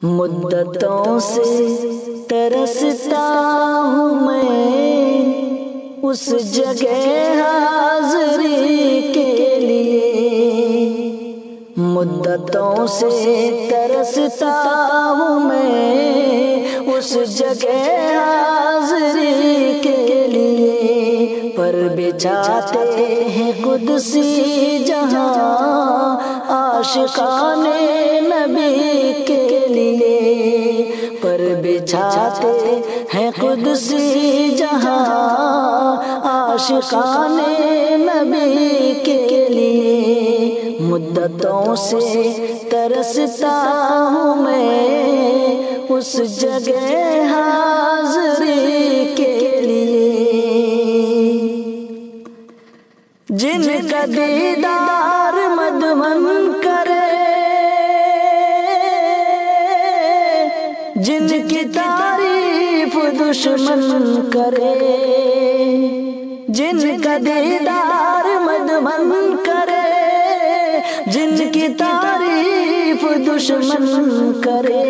مدتوں سے ترستا ہوں میں اس جگہ حاضری کے لیے، مدتوں سے ترستا ہوں میں اس جگہ حاضری کے لیے، پر بچھاتے ہیں قدسی جہاں عاشقان نبی کے لیے، پر بچھاتے ہیں قدسی جہاں عاشقان نبی کے لیے، مدتوں سے ترستا ہوں میں اس جگہ حاضری کے لیے، جن کا دیدار مدمن کرے، جن کی تعریف دشمن کرے، جن کا دیدار مدمن کرے، جن کی تعریف دشمن کرے،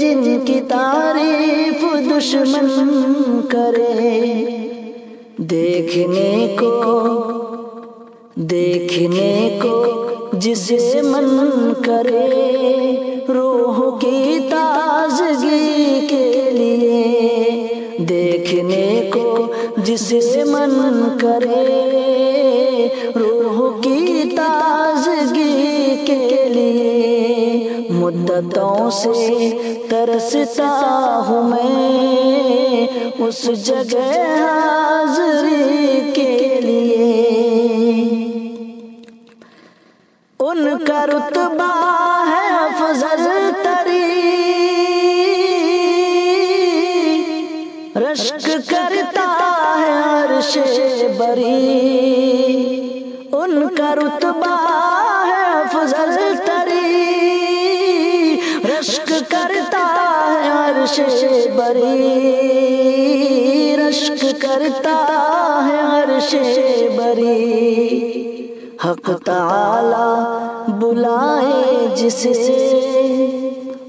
جن کی تعریف دشمن کرے، دیکھنے کو جسے من کرے، روح کی تازگی کے لیے، دیکھنے کو جسے من کرے، روح کی تازگی کے لیے، مدتوں سے ترستا ہوں میں اس جگہ حاضری کے لیے، ان کا رتبہ ہے افضل ترین، رشک کرتا ہے عرش بری، ان کا رتبہ ہے افضل ترین، رشک کرتا ہے عرش بری، رشک کرتا ہے عرش بری، حق تعالی بلائے جسے،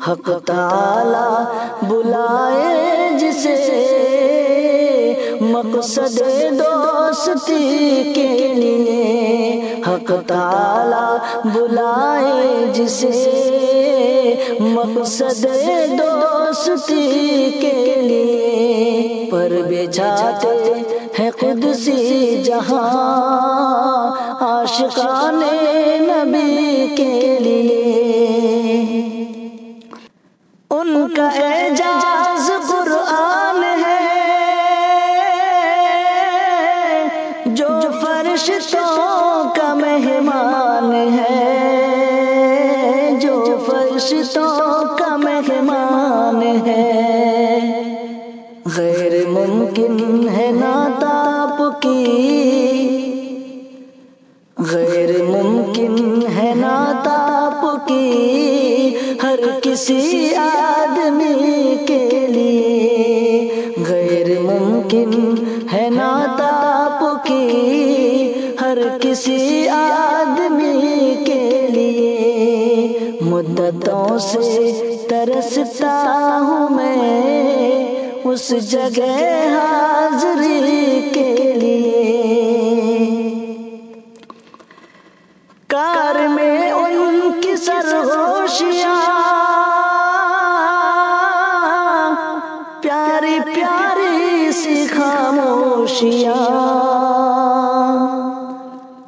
حق تعالی بلائے جسے، مقصد دوستی کے لیے، حق تعالی بلائے جسے، مقصد دوستی کے لیے، پر بچھاتے ہیں قدسی جہاں عاشقان نبی کے لیے، ان کا اعجاز قرآن ہے جو فرشتوں کا مہمان ہے، جو فرشتوں کا مہمان ہے، غیر ممکن ہے ناتاب کی، غیر ممکن ہے ناتاب کی ہر کسی آدمی کے لیے، غیر ممکن ہے ناتاب کی ہر کسی آدمی کے لیے، مدتوں سے ترستا ہوں میں اس جگہ حاضری کے لیے، کار میں ان کی سرگوشیاں پیاری پیاری سی خاموشیاں،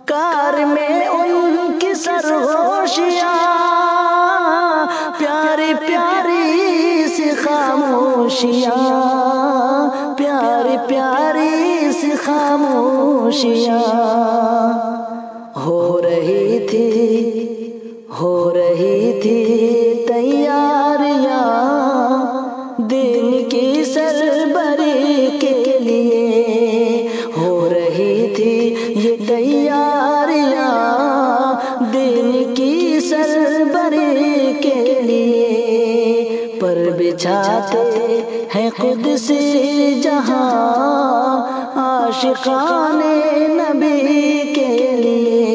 کار میں ان کی سرگوشیاں پیاری پیاری سی خاموشیاں، پیاری پیاری سی خاموشیاں، ہو رہی تھی تیاریاں دین کی سربری کے لیے، ہو رہی تھی یہ تیاریاں دین کی سربری کے لیے، پر بچھاتے ہیں قدسی جہاں عاشقان نبی کے لیے،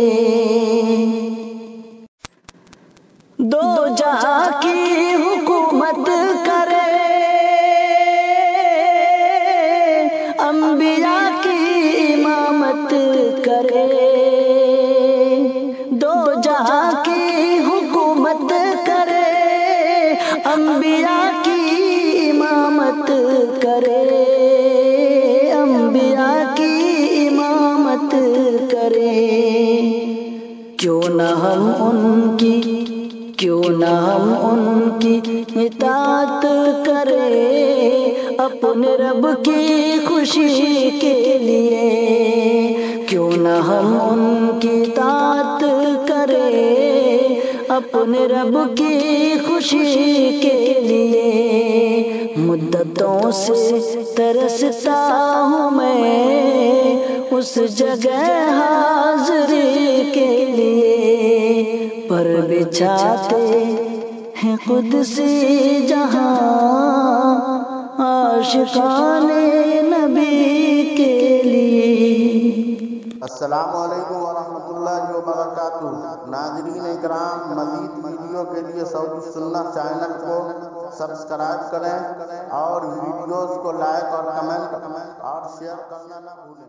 دو جہاں کی حکومت کرے، انبیاء کی امامت کرے، دو جہاں کی حکومت کرے، انبیاء کی امامت کرے، انبیاء کی امامت کرے۔ کیوں نہ ہم ان کی اطاعت کریں اپنے رب کی خوشی کے لیے، کیوں نہ ہم ان کی اطاعت کریں اپنے رب کی خوشی کے لیے۔ مدتوں سے ترستا ہوں میں اس جگہ حاضری کے لیے، پر بچھاتے ہیں قدسی جہاں عاشقان نبی کے لیے۔ السلام علیکم ورحمۃ اللہ وبرکاتہ۔ ناظرین اکرام، مزید ویڈیو کے لیے سعودی سنت چینل کو سبسکرائب کریں اور ویڈیوز کو لائک اور کمنٹ اور شیئر کرنا نہ بھولیں۔